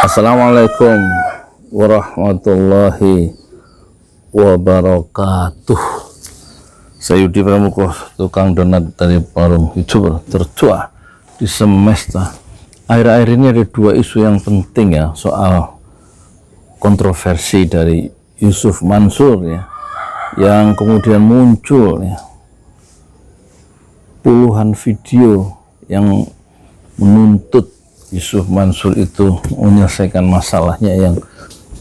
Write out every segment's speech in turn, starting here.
Assalamualaikum warahmatullahi wabarakatuh. Saya Yudi Pramuko, tukang donat dari forum YouTuber tertua di semesta. Akhir-akhir ini ada dua isu yang penting ya, soal kontroversi dari Yusuf Mansur ya, yang kemudian muncul ya, puluhan video yang menuntut Yusuf Mansur itu menyelesaikan masalahnya yang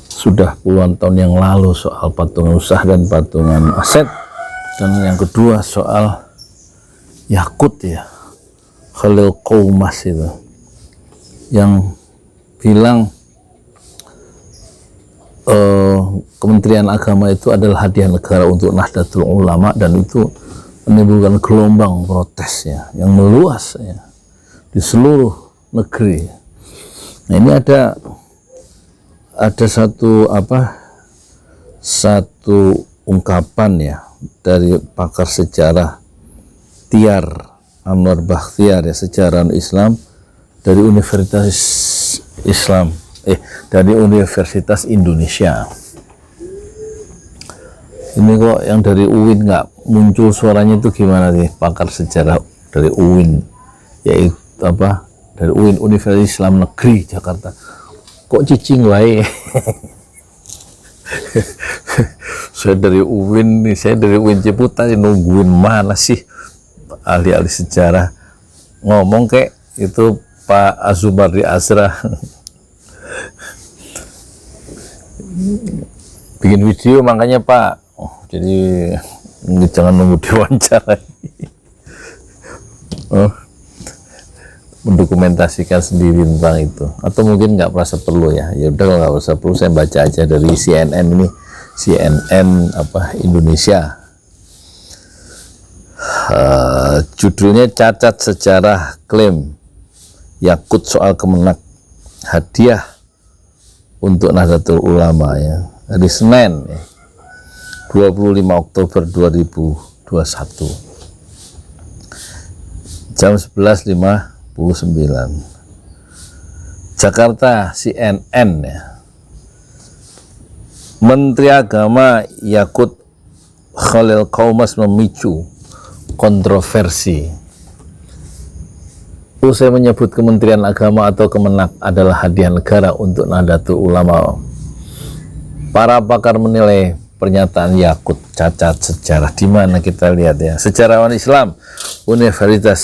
sudah puluhan tahun yang lalu soal patungan usaha dan patungan aset, dan yang kedua soal Yakut ya, Khalil Qoumas itu yang bilang Kementerian Agama itu adalah hadiah negara untuk Nahdlatul Ulama, dan itu menimbulkan gelombang protesnya yang meluas ya, di seluruh negeri. Nah, ini ada satu ungkapan ya dari pakar sejarah Tiar Anwar Bakhtiar ya, sejarah Islam dari Universitas Indonesia. Ini kok yang dari UIN nggak muncul suaranya, itu gimana nih pakar sejarah dari UIN, yaitu dari UIN, Universitas Islam Negeri Jakarta, kok cicing wae. Saya dari UIN nih, saya dari UIN Ciputat, nungguin mana sih ahli-ahli sejarah ngomong kayak itu Pak Azumardi Azra. Bikin video makanya Pak, jadi jangan nunggu diwawancara. Mendokumentasikan sendiri tentang itu, atau mungkin nggak merasa perlu ya. Ya udah, kalau nggak merasa perlu saya baca aja dari CNN ini, CNN Indonesia. Judulnya cacat sejarah klaim Yakut soal Kemenak, hadiah untuk Nahdlatul Ulama ya, hari Senin ya, 25 Oktober 2021 jam 11.59 Jakarta. CNN ya, Menteri Agama Yakut Khalil Qoumas memicu kontroversi usai menyebut Kementerian Agama atau Kemenak adalah hadiah negara untuk Nahdlatul Ulama. Para pakar menilai pernyataan Yakut cacat sejarah. Di mana kita lihat ya, sejarawan Islam Universitas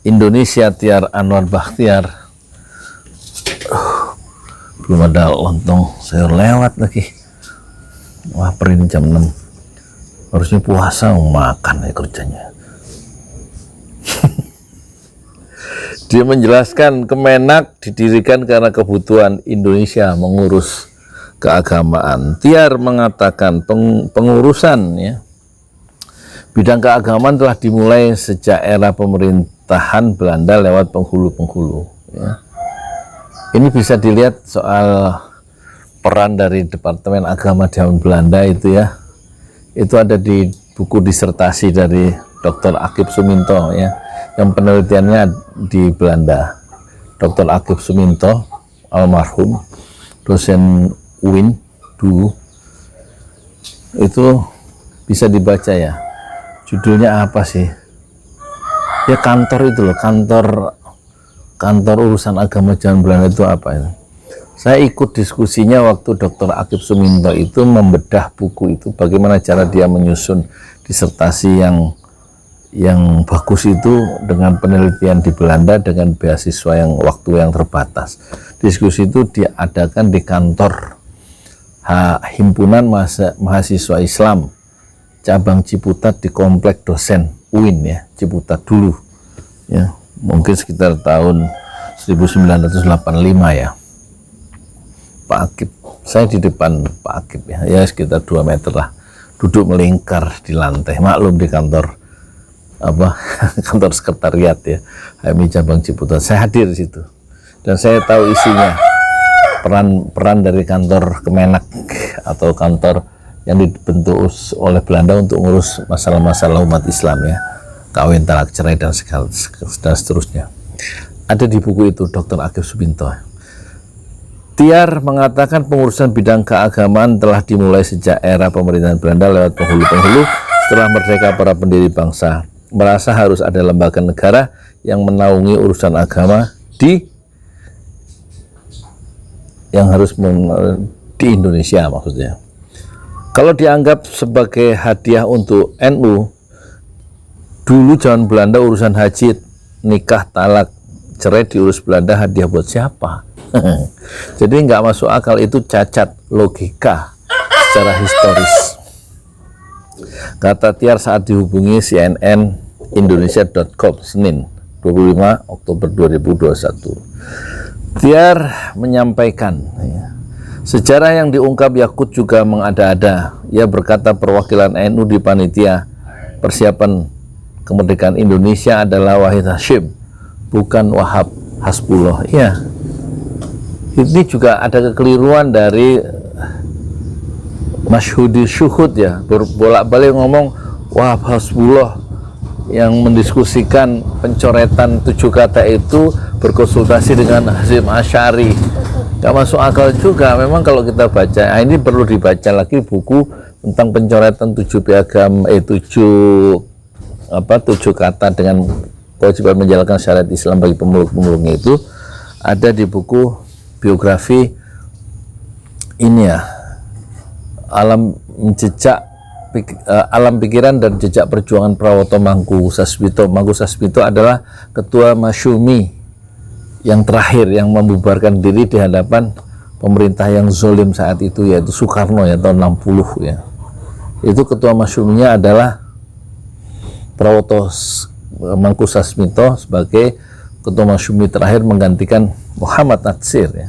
Indonesia Tiar Anwar Bakhtiar. Belum ada lontong sayur lewat lagi. Wah, ini jam 6. Harusnya puasa makan ya kerjanya. Dia menjelaskan Kemenak didirikan karena kebutuhan Indonesia mengurus keagamaan. Tiar mengatakan pengurusan ya bidang keagamaan telah dimulai sejak era pemerintahan Belanda lewat penghulu-penghulu ya. Ini bisa dilihat soal peran dari Departemen Agama zaman Belanda itu ya. Itu ada di buku disertasi dari Dr. Akib Suminto ya, yang penelitiannya di Belanda. Dr. Akib Suminto almarhum, dosen UIN dulu. Itu bisa dibaca ya. Judulnya apa sih? Ya kantor itu loh, kantor urusan agama zaman Belanda itu apa itu? Saya ikut diskusinya waktu Dr. Akib Suminto itu membedah buku itu, bagaimana cara dia menyusun disertasi yang bagus itu dengan penelitian di Belanda dengan beasiswa yang waktu yang terbatas. Diskusi itu diadakan di kantor Himpunan Mahasiswa Islam cabang Ciputat di komplek dosen UIN ya, Ciputat dulu ya, mungkin sekitar tahun 1985 ya. Pak Akib, saya di depan Pak Akib ya sekitar 2 meter lah, duduk melingkar di lantai, maklum di kantor kantor sekretariat ya, HMI cabang Ciputat. Saya hadir di situ dan saya tahu isinya, peran dari kantor Kemenak atau kantor yang dibentuk oleh Belanda untuk ngurus masalah-masalah umat Islam ya, kawin, talak, cerai dan seterusnya. Ada di buku itu Dr. Akib Suminto. Tiar mengatakan pengurusan bidang keagamaan telah dimulai sejak era pemerintahan Belanda lewat penghulu-penghulu. Setelah merdeka, para pendiri bangsa merasa harus ada lembaga negara yang menaungi urusan agama di Indonesia maksudnya. Kalau dianggap sebagai hadiah untuk NU, dulu zaman Belanda urusan haji, nikah, talak, cerai diurus Belanda, hadiah buat siapa? Jadi nggak masuk akal, itu cacat logika secara historis. Kata Tiar saat dihubungi CNN Indonesia.com Senin 25 Oktober 2021. Tiar menyampaikan, sejarah yang diungkap Yakut juga mengada-ada. Ia berkata perwakilan NU di panitia persiapan kemerdekaan Indonesia adalah Wahid Hasyim, bukan Wahab Hasbullah. Ya, ini juga ada kekeliruan dari Masyhudi Syuhud ya, berbolak-balik ngomong Wahab Hasbullah yang mendiskusikan pencoretan 7 kata itu berkonsultasi dengan Hasyim Asy'ari. Gak masuk akal juga. Memang kalau kita baca, ini perlu dibaca lagi buku tentang pencoretan 7 piagam, 7 kata dengan kewajiban menjalankan syariat Islam bagi pemeluk-pemeluknya, itu ada di buku biografi ini ya, alam pikiran dan jejak perjuangan Prawoto Mangku Sasmito. Mangku Sasmito adalah ketua Masyumi yang terakhir yang membubarkan diri di hadapan pemerintah yang zolim saat itu, yaitu Soekarno ya, tahun 60 ya. Itu ketua Masyuminya adalah Prawoto Mangku Sasmito sebagai ketua Masyumi terakhir menggantikan Muhammad Natsir ya.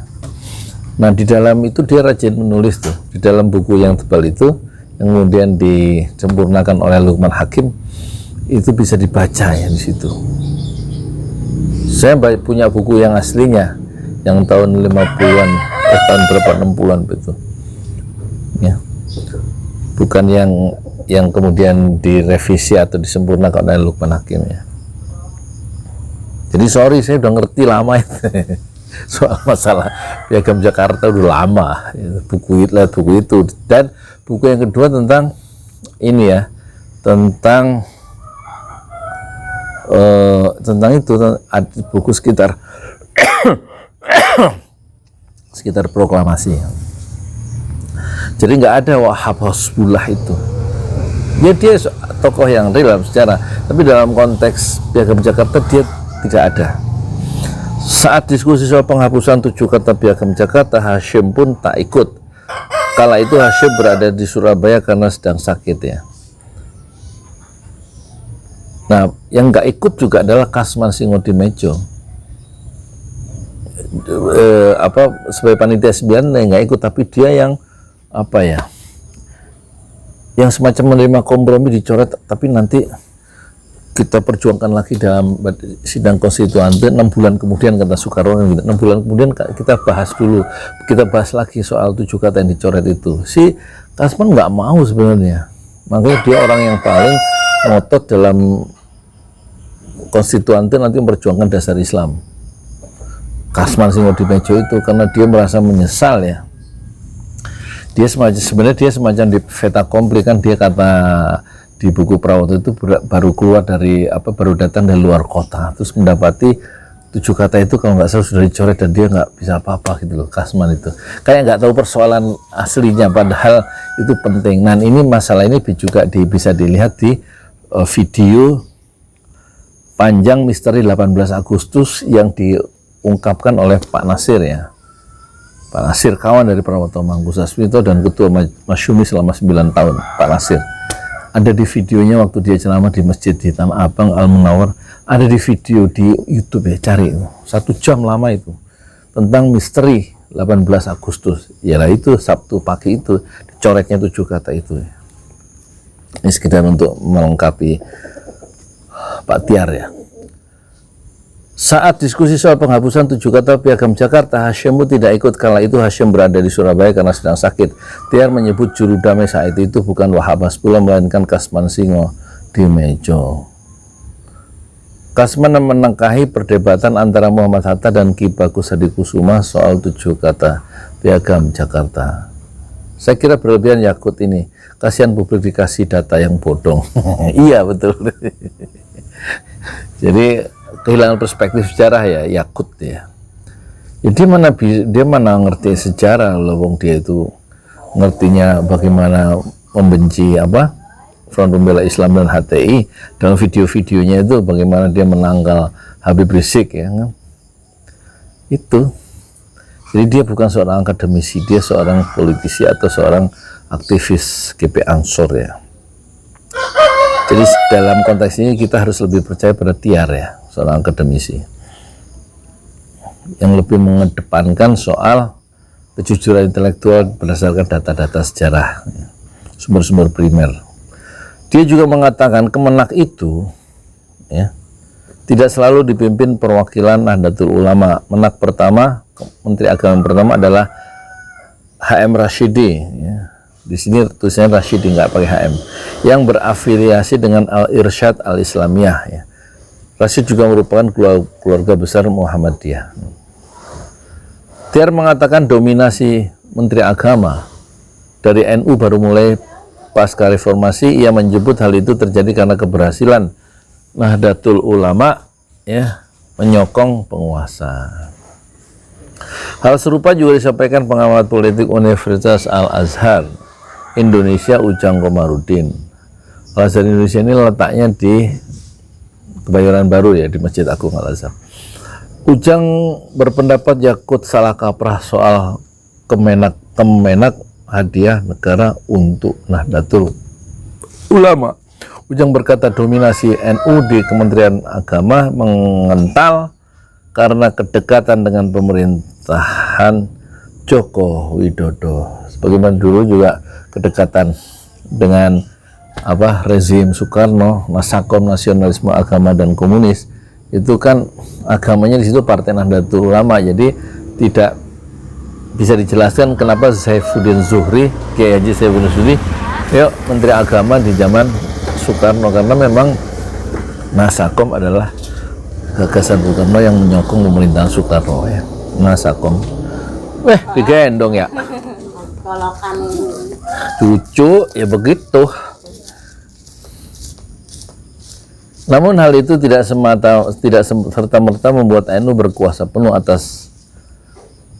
Nah, di dalam itu dia rajin menulis tuh, di dalam buku yang tebal itu yang kemudian disempurnakan oleh Lukman Hakim, itu bisa dibaca ya di situ. Saya punya buku yang aslinya yang tahun 50-an, tahun berapa, 60-an itu. Ya. Bukan yang kemudian direvisi atau disempurnakan oleh Lukman Hakim ya. Jadi sorry, saya udah ngerti lama itu. Soal masalah Piagam Jakarta udah lama ya, buku itu. Dan buku yang kedua tentang ini ya, tentang itu, buku sekitar proklamasi. Jadi nggak ada Wahab Hasbullah itu. Dia tokoh yang real dalam sejarah, tapi dalam konteks Piagam Jakarta dia tidak ada. Saat diskusi soal penghapusan 7 kata Piagam Jakarta, Hasyim pun tak ikut. Kala itu Hasyim berada di Surabaya karena sedang sakit ya. Nah, yang nggak ikut juga adalah Kasman Singodimedjo. Sebagai panitia 9 nggak ikut, tapi dia yang yang semacam menerima kompromi, dicoret, tapi nanti kita perjuangkan lagi dalam sidang konstituante 6 bulan kemudian, kata Soekarno. 6 bulan kemudian kita bahas dulu, kita bahas lagi soal 7 kata yang dicoret itu. Si Kasman nggak mau sebenarnya, makanya dia orang yang paling ngotot dalam konstituante nanti memperjuangkan dasar Islam, Kasman Singodimedjo itu, karena dia merasa menyesal ya. Dia sebenarnya semacam di fait accompli kan, dia kata di buku Prawoto itu baru keluar dari baru datang dari luar kota, terus mendapati 7 kata itu kalau nggak salah sudah dicoret dan dia nggak bisa apa-apa gitu loh. Kasman itu kayak nggak tahu persoalan aslinya, padahal itu penting. Nah, ini masalah ini juga bisa dilihat di video panjang misteri 18 Agustus yang diungkapkan oleh Pak Nasir ya. Pak Nasir, kawan dari Prawoto Mangku Sasmito dan ketua Masyumi selama 9 tahun, Pak Nasir. Ada di videonya waktu dia ceramah di masjid di Tanah Abang Al Munawar, ada di video di YouTube ya, cari 1 jam lama itu tentang misteri 18 Agustus. Yalah itu Sabtu pagi itu dicoretnya 7 kata itu. Ini sekedar untuk melengkapi Pak Tiar ya. Saat diskusi soal penghapusan 7 kata Piagam Jakarta, Hasyim tidak ikut. Kala itu Hasyim berada di Surabaya karena sedang sakit. Tiar menyebut juru damai saat itu bukan Wahab Hasbullah, melainkan Kasman Singodimedjo. Tasman menengkahi perdebatan antara Muhammad Hatta dan Ki Bagus Hadikusuma soal 7 kata Piagam Jakarta. Saya kira berlebihan Yakut ini. Kasihan publik dikasih data yang bodong. Iya betul. Jadi kehilangan perspektif sejarah ya Yakut ya. Jadi dia mana ngerti sejarah loh, wong dia itu ngertinya bagaimana membenci Front Pembela Islam dan HTI. Dalam video-videonya itu bagaimana dia menangkal Habib Rizik ya kan? Itu. Jadi dia bukan seorang akademisi, dia seorang politisi atau seorang aktivis GP Ansor ya. Jadi dalam konteks ini kita harus lebih percaya pada Tiar ya, seorang akademisi yang lebih mengedepankan soal kejujuran intelektual berdasarkan data-data sejarah, sumber-sumber primer. Dia juga mengatakan Kemenak itu ya, tidak selalu dipimpin perwakilan Nahdlatul Ulama. Menak pertama, Menteri Agama pertama adalah HM Rashidi. Ya. Di sini tulisannya Rashidi, nggak pakai HM. Yang berafiliasi dengan Al-Irsyad Al-Islamiyah. Ya. Rashid juga merupakan keluarga besar Muhammadiyah. Tiar mengatakan dominasi Menteri Agama dari NU baru mulai pasca reformasi. Ia menyebut hal itu terjadi karena keberhasilan Nahdlatul Ulama ya menyokong penguasa. Hal serupa juga disampaikan pengamat politik Universitas Al-Azhar Indonesia Ujang Komarudin. Al-Azhar Indonesia ini letaknya di Kebayoran Baru ya, di Masjid Agung Al-Azhar. Ujang berpendapat Yakut salah kaprah soal Kemenak hadiah negara untuk Nahdlatul Ulama. Ujang berkata dominasi NU di Kementerian Agama mengental karena kedekatan dengan pemerintahan Joko Widodo. Sebagaimana dulu juga kedekatan dengan rezim Soekarno, Nasakom, nasionalisme agama dan komunis. Itu kan agamanya di situ Partai Nahdlatul Ulama. Jadi tidak bisa dijelaskan kenapa Saifuddin Zuhri, Kiai Haji Saifuddin Zuhri, Menteri Agama di zaman Soekarno, karena memang Nasakom adalah gagasan Soekarno yang menyokong pemerintahan Soekarno ya. Nasakom. Digendong ya. Cucu ya begitu. Namun hal itu tidak serta-merta membuat NU berkuasa penuh atas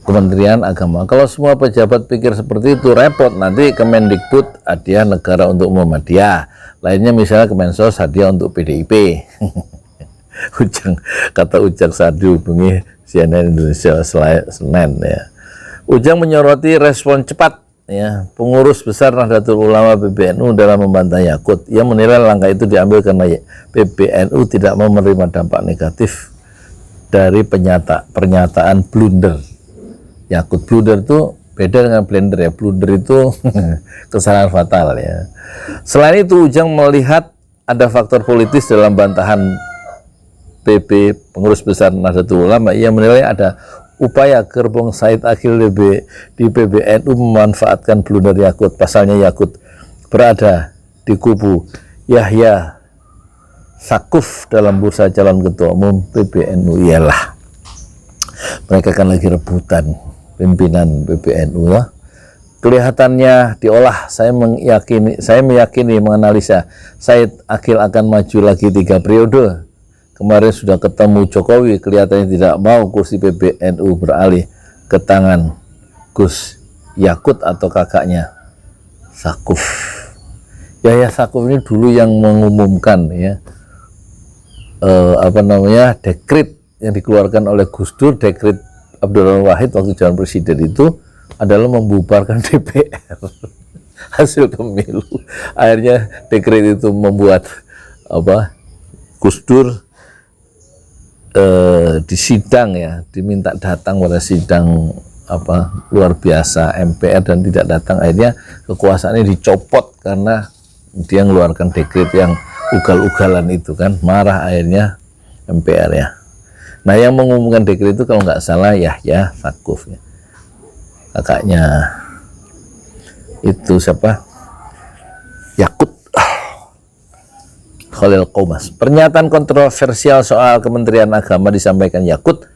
Kementerian Agama. Kalau semua pejabat pikir seperti itu repot, nanti Kemendikbud hadiah negara untuk Muhammadiyah, lainnya misalnya Kemensos hadiah untuk PDIP. Kata Ujang saat dihubungi CNN Indonesia Senin ya. Ujang menyoroti respon cepat ya pengurus besar Nahdlatul Ulama PBNU dalam membantah Yakut. Ia menilai langkah itu diambil karena PBNU tidak mau menerima dampak negatif dari pernyataan blunder. Yakut blunder itu beda dengan blender ya. Blunder itu kesalahan fatal ya. Selain itu Ujang melihat ada faktor politis dalam bantahan PB pengurus besar Nahdlatul Ulama. Ia menilai ada upaya gerbong Said Akil di PBNU memanfaatkan blunder Yakut. Pasalnya Yakut berada di kubu Yahya Sakuf dalam bursa calon ketua umum PBNU. Ialah mereka kan lagi rebutan pimpinan PBNU lah. Kelihatannya diolah. Saya meyakini menganalisa Said Akil akan maju lagi 3 periode. Kemarin sudah ketemu Jokowi, kelihatannya tidak mau kursi PBNU beralih ke tangan Gus Yakut atau kakaknya Sakuf. Yahya Sakuf ini dulu yang mengumumkan ya dekret yang dikeluarkan oleh Gus Dur, dekret Abdurrahman Wahid waktu jalan presiden itu adalah membubarkan DPR hasil pemilu. Akhirnya dekret itu membuat Gus Dur di sidang ya, diminta datang pada sidang luar biasa MPR dan tidak datang. Akhirnya kekuasaannya dicopot karena dia mengeluarkan dekret yang ugal-ugalan itu kan. Marah akhirnya MPR ya. Nah yang mengumumkan dekret itu kalau nggak salah Yahya Sakuf ya, kakaknya itu siapa, Yakut. Khalil Qomas. Pernyataan kontroversial soal Kementerian Agama disampaikan Yakut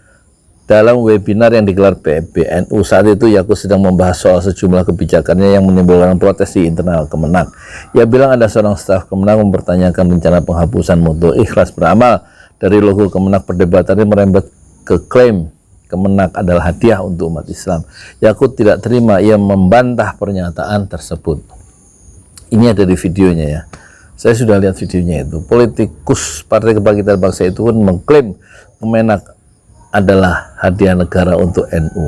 dalam webinar yang digelar PBNU. Saat itu Yakut sedang membahas soal sejumlah kebijakannya yang menimbulkan protes di internal Kemenak. Ia bilang ada seorang staf Kemenak mempertanyakan rencana penghapusan mutu ikhlas beramal dari logo Kemenak. Perdebatannya merembet ke klaim Kemenak adalah hadiah untuk umat Islam. Yakut tidak terima, ia membantah pernyataan tersebut. Ini ada di videonya ya. Saya sudah lihat videonya itu. Politikus Partai Kebangkitan Bangsa itu pun mengklaim Kemenak adalah hadiah negara untuk NU.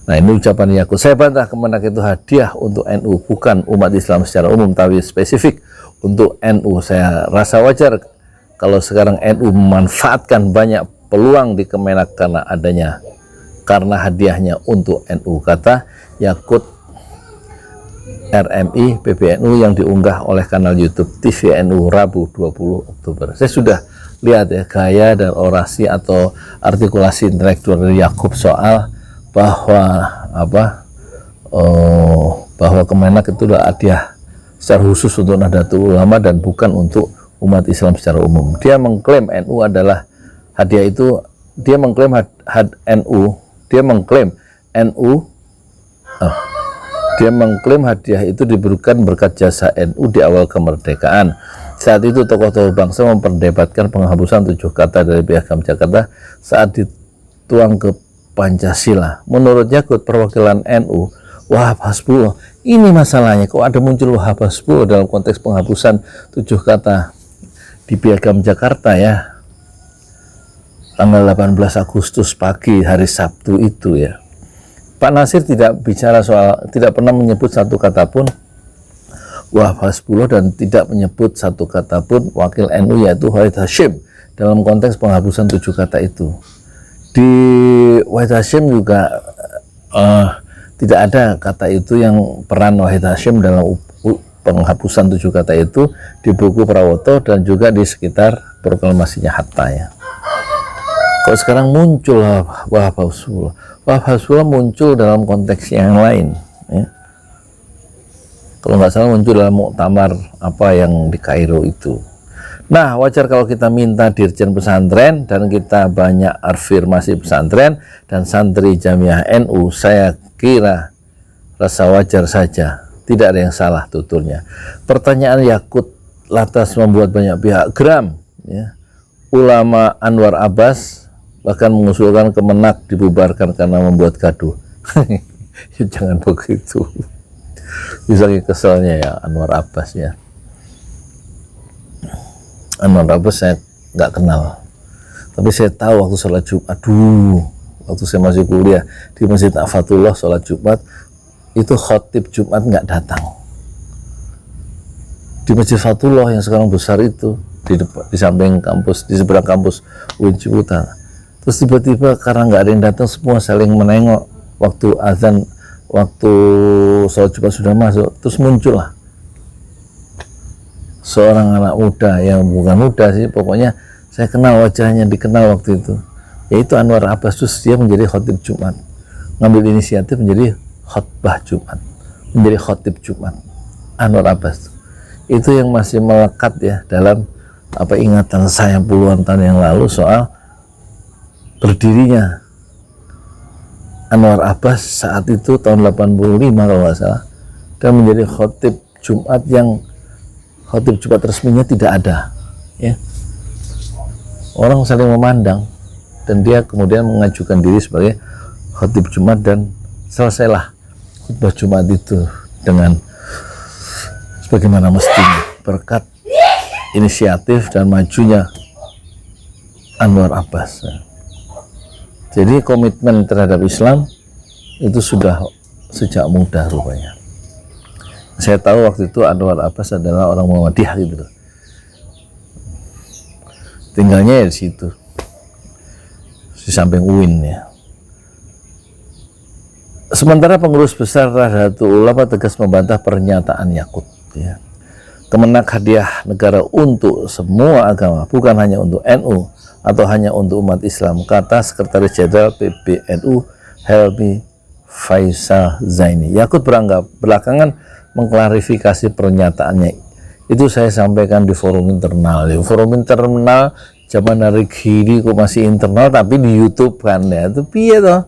Nah, ini ucapan Yakut. Saya bantah Kemenak itu hadiah untuk NU, bukan umat Islam secara umum, tapi spesifik untuk NU. Saya rasa wajar kalau sekarang NU memanfaatkan banyak peluang di Kemenak karena hadiahnya untuk NU, kata Yakut RMI PBNU yang diunggah oleh kanal YouTube TVNU Rabu 20 Oktober. Saya sudah lihat ya gaya dan orasi atau artikulasi intelektual dari Yakut soal bahwa bahwa Kemenak itu adalah hadiah secara khusus untuk Nahdlatul Ulama dan bukan untuk umat Islam secara umum. Dia mengklaim NU adalah hadiah itu, dia mengklaim dia mengklaim hadiah itu diberikan berkat jasa NU di awal kemerdekaan. Saat itu tokoh-tokoh bangsa memperdebatkan penghapusan 7 kata dari Piagam Jakarta saat dituang ke Pancasila. Menurut Yakut, perwakilan NU, Wahab Hasbullah, ini masalahnya kok ada muncul Wahab Hasbullah dalam konteks penghapusan 7 kata di Piagam Jakarta ya, tanggal 18 Agustus pagi hari Sabtu itu ya. Pak Nasir tidak pernah menyebut satu kata pun Wahab Hasbullah dan tidak menyebut satu kata pun wakil NU yaitu Wahid Hasyim dalam konteks penghapusan 7 kata itu. Di Wahid Hasyim juga tidak ada kata itu, yang peran Wahid Hasyim dalam penghapusan 7 kata itu di buku Prawoto dan juga di sekitar proklamasinya Hatta ya. Kok sekarang muncul Wahab Hasbullah? Wahab Hasbullah muncul dalam konteks yang lain ya. Kalau nggak salah muncul dalam muktamar apa yang di Kairo itu. Nah, wajar kalau kita minta dirjen pesantren dan kita banyak afirmasi pesantren dan santri Jamiah NU. Saya kira rasa wajar saja, tidak ada yang salah tuturnya. Pertanyaan Yakut lantas membuat banyak pihak geram ya. Ulama Anwar Abbas bahkan mengusulkan Kemenak dibubarkan karena membuat gaduh. Ya, jangan begitu. Bisa keselnya ya Anwar Abbas ya. Anwar Abbas saya nggak kenal, tapi saya tahu waktu sholat Jumat dulu, waktu saya masih kuliah di Masjid Afatullah, sholat Jumat itu khotib Jumat nggak datang. Di Masjid Fatullah yang sekarang besar itu di samping kampus, di seberang kampus UIN Ciputat. Terus tiba-tiba karena nggak ada yang datang, semua saling menengok waktu azan, waktu sholat Jumat sudah masuk. Terus muncullah seorang anak muda, yang bukan muda sih, pokoknya saya kenal wajahnya, dikenal waktu itu, yaitu Anwar Abbas. Terus dia menjadi khotib Jumat, ngambil inisiatif menjadi khotbah Jumat, menjadi khotib Jumat. Anwar Abbas itu yang masih melekat ya dalam ingatan saya puluhan tahun yang lalu soal berdirinya Anwar Abbas saat itu tahun 85 kalau nggak salah, dan menjadi khotib Jumat yang khotib Jumat resminya tidak ada ya. Orang saling memandang dan dia kemudian mengajukan diri sebagai khotib Jumat dan selesailah khutbah Jumat itu dengan sebagaimana mestinya berkat inisiatif dan majunya Anwar Abbas. Jadi komitmen terhadap Islam itu sudah sejak muda rupanya. Saya tahu waktu itu Anwar Abbas adalah orang Muhammadiyah gitu loh. Tinggalnya ya di situ, di samping UIN ya. Sementara pengurus besar Nahdlatul Ulama tegas membantah pernyataan Yakut ya. Kemenak hadiah negara untuk semua agama, bukan hanya untuk NU atau hanya untuk umat Islam, kata Sekretaris Jenderal PBNU Helmi Faisal Zaini. Yakut beranggap belakangan mengklarifikasi pernyataannya Itu saya sampaikan di forum internal. Forum internal zaman hari gini kok masih internal tapi di YouTube kan ya, itu piye toh.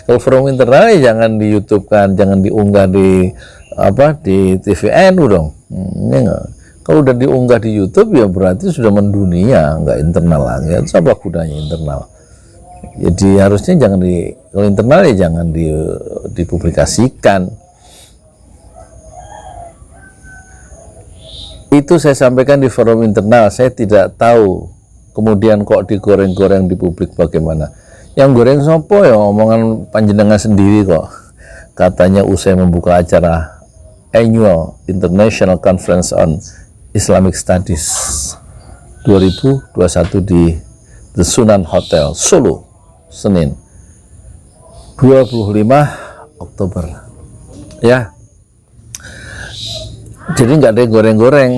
Kalau forum internal ya jangan di YouTube kan, jangan diunggah di di TVNU dong. Kalau udah diunggah di YouTube ya berarti sudah mendunia, nggak internal lagi. Itu apa gunanya internal? Jadi harusnya jangan kalau internal ya jangan dipublikasikan. Itu saya sampaikan di forum internal. Saya tidak tahu kemudian kok digoreng-goreng di publik bagaimana. Yang goreng sopo ya, omongan panjenengan sendiri kok. Katanya usai membuka acara Annual International Conference on Islamic Studies 2021 di The Sunan Hotel Solo, Senin 25 Oktober ya. Jadi nggak ada yang goreng-goreng,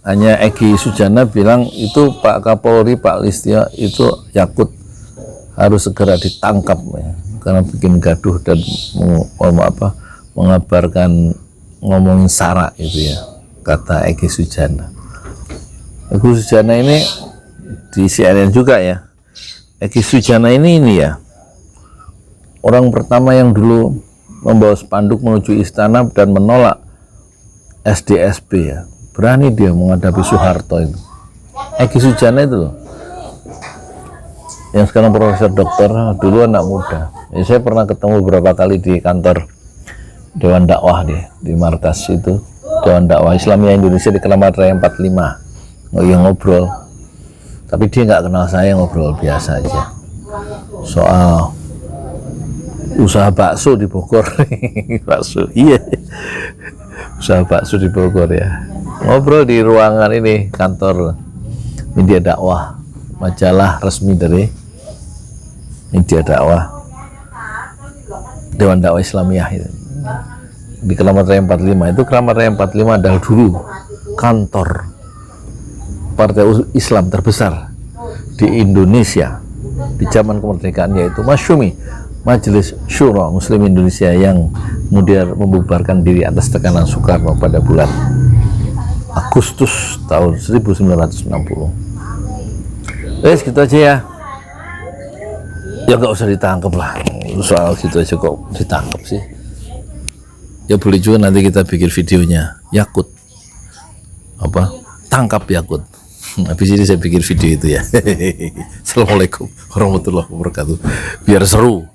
hanya Egy Sujana bilang itu Pak Kapolri, Pak Listio itu Yakut harus segera ditangkap ya, karena bikin gaduh dan mengabarkan ngomongin sara itu ya, kata Egy Sujana. Egy Sujana ini di CNN juga ya. Egy Sujana ini ya orang pertama yang dulu membawa spanduk menuju istana dan menolak SDSB ya, berani dia menghadapi Soeharto itu. Egy Sujana itu loh, yang sekarang profesor doktor, dulu anak muda. Ya, saya pernah ketemu beberapa kali di kantor Dewan Dakwah di markas itu, Dewan Dakwah Islamiyah Indonesia di Keramat Raya 45. Ngobrol, tapi dia nggak kenal saya, ngobrol biasa aja soal usaha bakso di Bogor. Bakso, iya, usaha bakso di Bogor ya. Ngobrol di ruangan ini kantor media dakwah, majalah resmi dari media dakwah Dewan Dakwah Islamiyah itu di Keramat Raya 45. Itu Keramat Raya 45 adalah dulu kantor partai Islam terbesar di Indonesia di zaman kemerdekaan, yaitu Masyumi, Majelis Syuro Muslim Indonesia, yang kemudian membubarkan diri atas tekanan Soekarno pada bulan Agustus tahun 1960. Gitu aja ya. Ya nggak usah ditangkap lah, soal gitu aja kok ditangkap sih. Ya boleh juga nanti kita bikin videonya, Yakut tangkap Yakut. Habis ini saya bikin video itu ya. Assalamualaikum warahmatullahi wabarakatuh, biar seru.